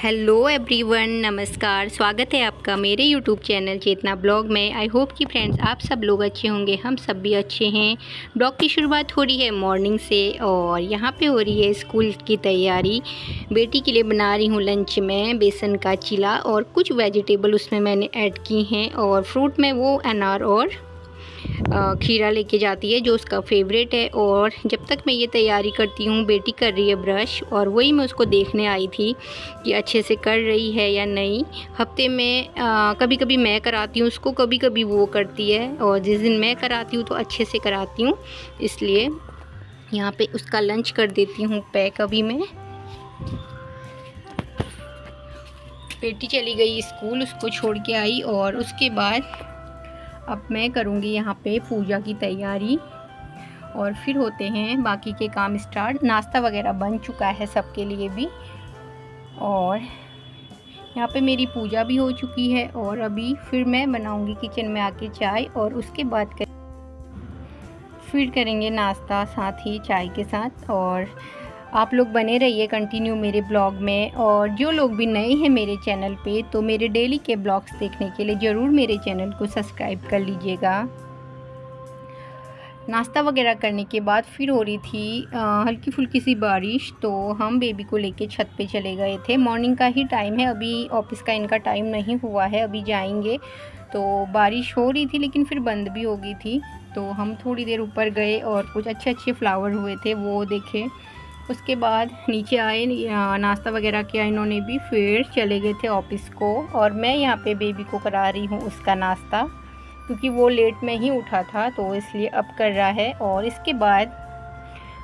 Hello everyone, नमस्कार। स्वागत है आपका मेरे यूट्यूब चैनल चेतना ब्लॉग में। आई होप कि फ्रेंड्स आप सब लोग अच्छे होंगे, हम सब भी अच्छे हैं। ब्लॉग की शुरुआत हो रही है मॉर्निंग से और यहाँ पे हो रही है स्कूल की तैयारी। बेटी के लिए बना रही हूँ लंच में बेसन का चिला और कुछ वेजिटेबल उसमें मैंने ऐड की हैं और फ्रूट में वो अनार और खीरा लेके जाती है जो उसका फेवरेट है। और जब तक मैं ये तैयारी करती हूँ बेटी कर रही है ब्रश और वही मैं उसको देखने आई थी कि अच्छे से कर रही है या नहीं। हफ्ते में कभी कभी मैं कराती हूँ उसको, कभी कभी वो करती है और जिस दिन मैं कराती हूँ तो अच्छे से कराती हूँ। इसलिए यहाँ पे उसका लंच कर देती हूँ पैक। अभी मैं बेटी चली गई स्कूल, उसको छोड़ के आई और उसके बाद अब मैं करूँगी यहाँ पे पूजा की तैयारी और फिर होते हैं बाकी के काम स्टार्ट। नाश्ता वगैरह बन चुका है सबके लिए भी और यहाँ पे मेरी पूजा भी हो चुकी है और अभी फिर मैं बनाऊँगी किचन में आके चाय और उसके बाद फिर करेंगे नाश्ता साथ ही चाय के साथ। और आप लोग बने रहिए कंटिन्यू मेरे ब्लॉग में। और जो लोग भी नए हैं मेरे चैनल पे तो मेरे डेली के ब्लॉग्स देखने के लिए ज़रूर मेरे चैनल को सब्सक्राइब कर लीजिएगा। नाश्ता वगैरह करने के बाद फिर हो रही थी हल्की फुल्की सी बारिश, तो हम बेबी को लेके छत पे चले गए थे। मॉर्निंग का ही टाइम है, अभी ऑफिस का इनका टाइम नहीं हुआ है, अभी जाएंगे। तो बारिश हो रही थी लेकिन फिर बंद भी हो गई थी, तो हम थोड़ी देर ऊपर गए और कुछ अच्छे अच्छे फ्लावर हुए थे वो देखे। उसके बाद नीचे आए, नाश्ता वगैरह किया इन्होंने भी, फिर चले गए थे ऑफिस को। और मैं यहाँ पे बेबी को करा रही हूँ उसका नाश्ता क्योंकि वो लेट में ही उठा था तो इसलिए अब कर रहा है। और इसके बाद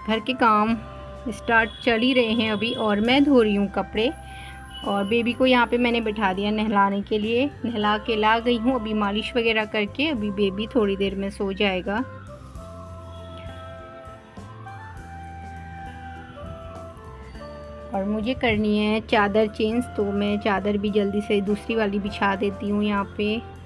घर के काम स्टार्ट चल ही रहे हैं अभी और मैं धो रही हूँ कपड़े। और बेबी को यहाँ पे मैंने बिठा दिया नहलाने के लिए, नहला के ला गई हूँ अभी मालिश वगैरह करके। अभी बेबी थोड़ी देर में सो जाएगा। और मुझे करनी है चादर चेंज, तो मैं चादर भी जल्दी से दूसरी वाली बिछा देती हूँ यहाँ पे।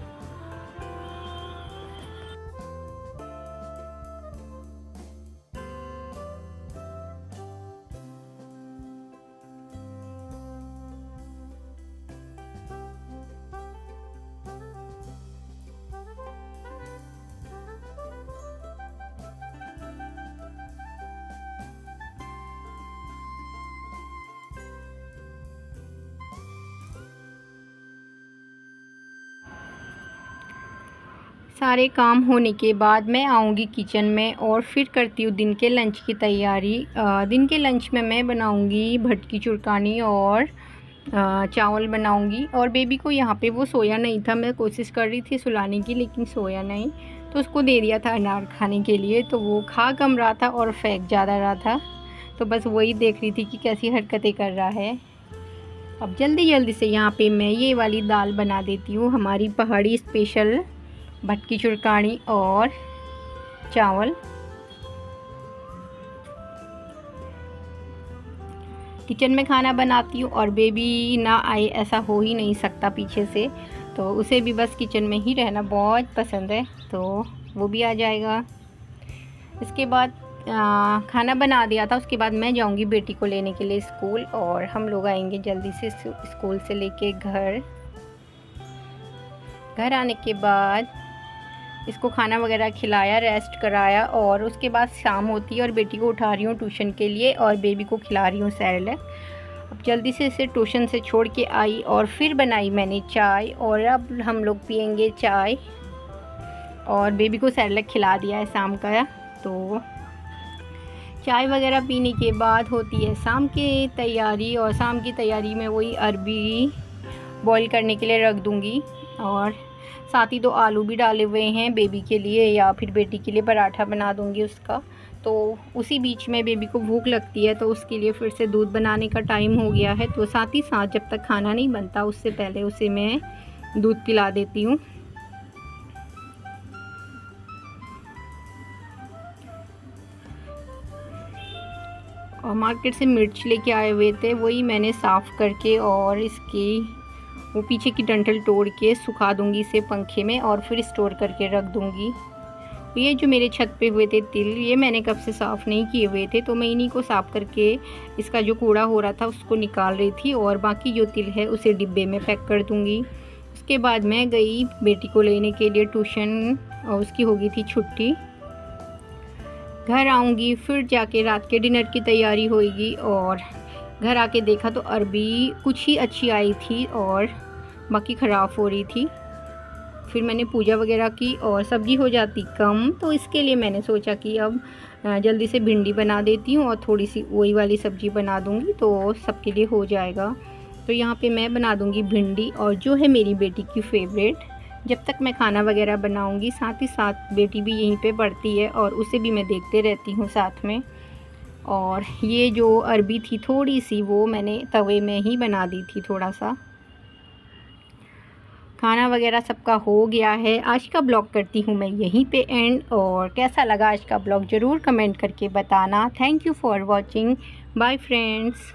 सारे काम होने के बाद मैं आऊँगी किचन में और फिर करती हूँ दिन के लंच की तैयारी। दिन के लंच में मैं बनाऊँगी भटकी चुरकानी और चावल बनाऊँगी। और बेबी को यहाँ पे वो सोया नहीं था, मैं कोशिश कर रही थी सुलाने की लेकिन सोया नहीं, तो उसको दे दिया था अनार खाने के लिए। तो वो खा कम रहा था और फेंक ज़्यादा रहा था, तो बस वही देख रही थी कि कैसी हरकतें कर रहा है। अब जल्दी जल्दी से यहाँ पे मैं ये वाली दाल बना देती हूँ, हमारी पहाड़ी स्पेशल भटकी चुरकानी और चावल। किचन में खाना बनाती हूँ और बेबी ना आए ऐसा हो ही नहीं सकता पीछे से, तो उसे भी बस किचन में ही रहना बहुत पसंद है, तो वो भी आ जाएगा। इसके बाद खाना बना दिया था, उसके बाद मैं जाऊँगी बेटी को लेने के लिए स्कूल और हम लोग आएंगे जल्दी से स्कूल से लेके घर आने के बाद इसको खाना वगैरह खिलाया, रेस्ट कराया और उसके बाद शाम होती है और बेटी को उठा रही हूँ ट्यूशन के लिए और बेबी को खिला रही हूँ सैरेलैक। अब जल्दी से इसे ट्यूशन से छोड़ के आई और फिर बनाई मैंने चाय और अब हम लोग पियेंगे चाय। और बेबी को सैरेलैक खिला दिया है शाम का, तो चाय वगैरह पीने के बाद होती है शाम की तैयारी। और शाम की तैयारी में वही अरबी बॉईल करने के लिए रख दूँगी और साथ ही 2 आलू भी डाले हुए हैं बेबी के लिए, या फिर बेटी के लिए पराठा बना दूंगी उसका। तो उसी बीच में बेबी को भूख लगती है तो उसके लिए फिर से दूध बनाने का टाइम हो गया है, तो साथ ही साथ जब तक खाना नहीं बनता उससे पहले उसे मैं दूध पिला देती हूँ। और मार्केट से मिर्च लेके आए हुए थे, वही मैंने साफ़ करके और इसकी वो पीछे की डंठल तोड़ के सुखा दूंगी इसे पंखे में और फिर स्टोर करके रख दूंगी। ये जो मेरे छत पे हुए थे तिल, ये मैंने कब से साफ़ नहीं किए हुए थे, तो मैं इन्हीं को साफ़ करके इसका जो कूड़ा हो रहा था उसको निकाल रही थी और बाकी जो तिल है उसे डिब्बे में पैक कर दूँगी। उसके बाद मैं गई बेटी को लेने के लिए ट्यूशन और उसकी हो गई थी छुट्टी। घर आऊँगी फिर जाके रात के डिनर की तैयारी होएगी और घर आके देखा तो अरबी कुछ ही अच्छी आई थी और बाकी ख़राब हो रही थी। फिर मैंने पूजा वगैरह की और सब्ज़ी हो जाती कम, तो इसके लिए मैंने सोचा कि अब जल्दी से भिंडी बना देती हूँ और थोड़ी सी वही वाली सब्ज़ी बना दूँगी तो सबके लिए हो जाएगा। तो यहाँ पे मैं बना दूँगी भिंडी और जो है मेरी बेटी की फेवरेट। जब तक मैं खाना वगैरह बनाऊँगी साथ ही साथ बेटी भी यहीं पे पढ़ती है और उसे भी मैं देखते रहती हूँ साथ में। और ये जो अरबी थी थोड़ी सी वो मैंने तवे में ही बना दी थी थोड़ा सा। खाना वगैरह सबका हो गया है। आज का ब्लॉग करती हूँ मैं यहीं पे एंड, और कैसा लगा आज का ब्लॉग ज़रूर कमेंट करके बताना। Thank you for watching. Bye friends.